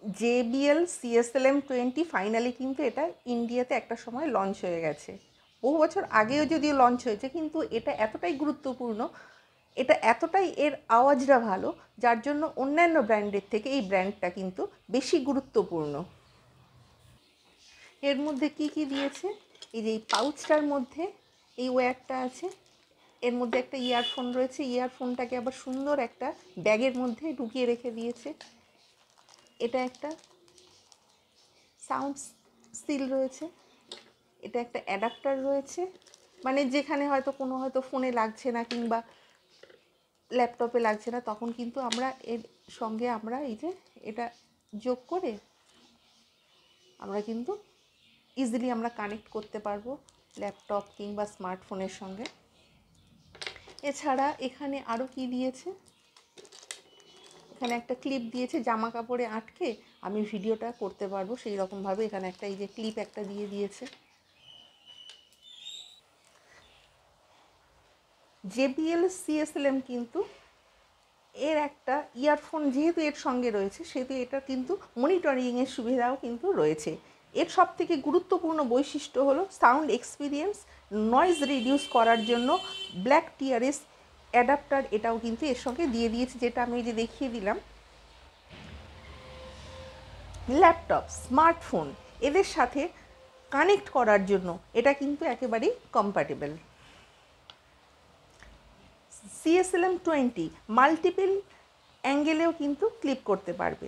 JBL CSLM20 finally কিন্তু এটা ইন্ডিয়াতে একটা সময় লঞ্চ হয়ে গেছে। বহু বছর আগেও যদিও লঞ্চ হয়েছে, কিন্তু এটা এতটাই গুরুত্বপূর্ণ, এটা এতটাই এর আওয়াজটা ভালো, যার জন্য অন্যান্য ব্র্যান্ডের থেকে এই ব্র্যান্ডটা কিন্তু বেশি গুরুত্বপূর্ণ। এর মধ্যে কি কি দিয়েছে, এই যে এই পাউচটার মধ্যে এই ওয়্যারটা আছে, এর মধ্যে একটা ইয়ারফোন রয়েছে, ইয়ারফোনটাকে আবার সুন্দর একটা ব্যাগের মধ্যে ঢুকিয়ে রেখে দিয়েছে। এটা একটা সাউন্ড সিল রয়েছে, এটা একটা অ্যাডাপ্টার রয়েছে, মানে যেখানে হয়তো কোনো হয়তো ফোনে লাগছে না কিংবা ল্যাপটপে লাগছে না, তখন কিন্তু আমরা এর সঙ্গে আমরা এই যে এটা যোগ করে আমরা কিন্তু ইজিলি আমরা কানেক্ট করতে পারবো ল্যাপটপ কিংবা স্মার্টফোনের সঙ্গে। এছাড়া এখানে আরও কি দিয়েছে, এখানে একটা ক্লিপ দিয়েছে, জামা কাপড়ে আটকে আমি ভিডিওটা করতে পারবো সেই রকমভাবে এখানে একটা এই যে ক্লিপ একটা দিয়ে দিয়েছে। JBL CSLM কিন্তু এর একটা ইয়ারফোন যেহেতু এর সঙ্গে রয়েছে, সেহেতু এটা কিন্তু মনিটরিংয়ের সুবিধাও কিন্তু রয়েছে। এর সবথেকে গুরুত্বপূর্ণ বৈশিষ্ট্য হলো সাউন্ড এক্সপিরিয়েন্স, নয়েজ রিডিউস করার জন্য ব্ল্যাক টিআরএস অ্যাডাপ্টার এটাও কিন্তু এর সঙ্গে দিয়ে দিয়েছে, যেটা আমি যে দেখিয়ে দিলাম। ল্যাপটপ, স্মার্টফোন এদের সাথে কানেক্ট করার জন্য এটা কিন্তু একেবারেই কম্প্যাটেবল। CSLM20 মাল্টিপল অ্যাঙ্গেলেও কিন্তু ক্লিপ করতে পারবে।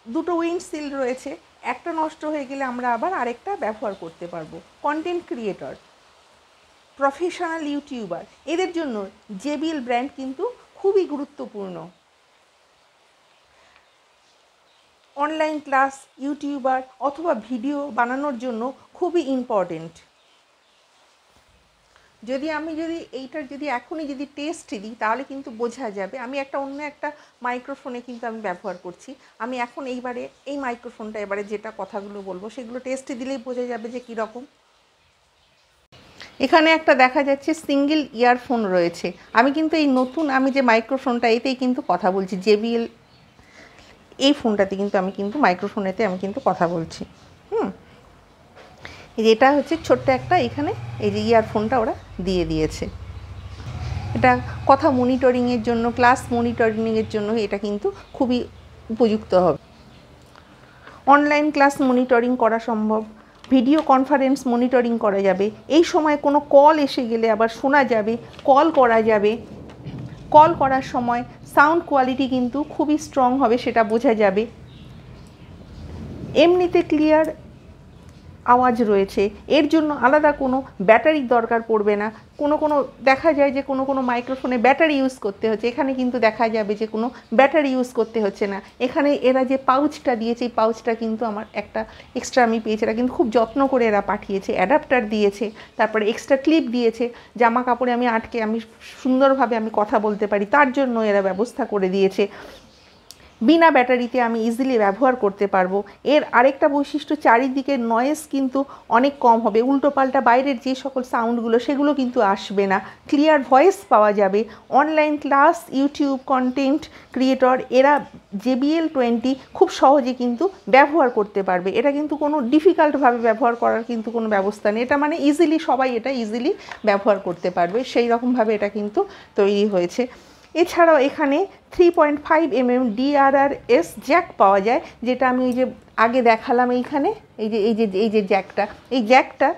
দুটো উইন্ড সিল রয়েছে, একটা নষ্ট হয়ে গেলে আমরা আবার আরেকটা ব্যবহার করতে পারবো। কন্টেন্ট ক্রিয়েটর, প্রফেশনাল ইউটিউবার এদের জন্য JBL ব্র্যান্ড কিন্তু খুবই গুরুত্বপূর্ণ। অনলাইন ক্লাস, ইউটিউবার অথবা ভিডিও বানানোর জন্য খুবই ইম্পর্টেন্ট। আমি এইটার এখনই টেস্ট দিই, তাহলে কিন্তু বোঝা যাবে। আমি অন্য একটা মাইক্রোফোনে কিন্তু আমি ব্যবহার করছি, আমি এখন এই মাইক্রোফোনটা এবারে যেটা কথাগুলো বলবো সেগুলো টেস্ট দিলেই বোঝা যাবে যে কীরকম। এখানে একটা দেখা যাচ্ছে সিঙ্গেল ইয়ারফোন রয়েছে, আমি কিন্তু এই নতুন আমি যে মাইক্রোফোনটা এতেই কিন্তু কথা বলছি, JBL এই ফোনটাতে কিন্তু আমি কিন্তু মাইক্রোফোনেতে আমি কিন্তু কথা বলছি। এটা হচ্ছে ছোট্ট একটা এখানে এই যে ইয়ারফোনটা ওরা দিয়ে দিয়েছে, এটা কথা মনিটরিংয়ের জন্য, ক্লাস মনিটরিংয়ের জন্য এটা কিন্তু খুবই উপযুক্ত হবে। অনলাইন ক্লাস মনিটরিং করা সম্ভব, ভিডিও কনফারেন্স মনিটরিং করা যাবে, এই সময় কোনো কল এসে গেলে আবার শোনা যাবে, কল করা যাবে, কল করার সময় সাউন্ড কোয়ালিটি কিন্তু খুবই স্ট্রং হবে সেটা বোঝা যাবে। এমনিতে ক্লিয়ার আওয়াজ রয়েছে, এর জন্য আলাদা কোনো ব্যাটারির দরকার পড়বে না। কোনো দেখা যায় যে কোনো মাইক্রোফোনে ব্যাটারি ইউজ করতে হচ্ছে, এখানে কিন্তু দেখা যাবে যে কোনো ব্যাটারি ইউজ করতে হচ্ছে না। এখানে এরা যে পাউচটা দিয়েছে, এই পাউচটা কিন্তু আমার একটা এক্সট্রা আমি পেয়েছি, এটা কিন্তু খুব যত্ন করে এরা পাঠিয়েছে। অ্যাডাপ্টার দিয়েছে, তারপরে এক্সট্রা ক্লিপ দিয়েছে, জামা কাপড়ে আমি আটকে আমি সুন্দরভাবে আমি কথা বলতে পারি তার জন্য এরা ব্যবস্থা করে দিয়েছে। বিনা ব্যাটারিতে আমি ইজিলি ব্যবহার করতে পারবো। এর আরেকটা বৈশিষ্ট্য, চারিদিকে নয়েজ কিন্তু অনেক কম হবে, উল্টোপাল্টা বাইরের যে সকল সাউন্ডগুলো সেগুলো কিন্তু আসবে না, ক্লিয়ার ভয়েস পাওয়া যাবে। Online class, YouTube content creator এরা JBL20 খুব সহজে কিন্তু ব্যবহার করতে পারবে। এটা কিন্তু কোনো ডিফিকাল্টভাবে ব্যবহার করার কিন্তু কোনো ব্যবস্থা নেই, এটা মানে ইজিলি সবাই এটা ইজিলি ব্যবহার করতে পারবে, সেই রকমভাবে এটা কিন্তু তৈরি হয়েছে। এছাড়াও এখানে 3.5mm DRRS জ্যাক পাওয়া যায়, যেটা আমি এই যে আগে দেখালাম এইখানে এই যে জ্যাকটা, এই জ্যাকটা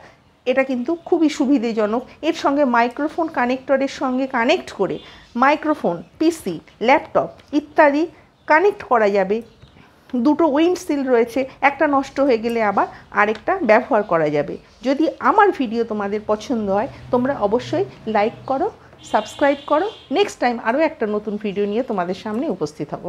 এটা কিন্তু খুবই সুবিধাজনক। এর সঙ্গে মাইক্রোফোন কানেক্টরের সঙ্গে কানেক্ট করে মাইক্রোফোন, পিসি, ল্যাপটপ ইত্যাদি কানেক্ট করা যাবে। দুটো উইন্ড সিল রয়েছে, একটা নষ্ট হয়ে গেলে আবার আরেকটা ব্যবহার করা যাবে। যদি আমার ভিডিও তোমাদের পছন্দ হয় তোমরা অবশ্যই লাইক করো, সাবস্ক্রাইব করো। নেক্সট টাইম আরও একটা নতুন ভিডিও নিয়ে তোমাদের সামনে উপস্থিত হব।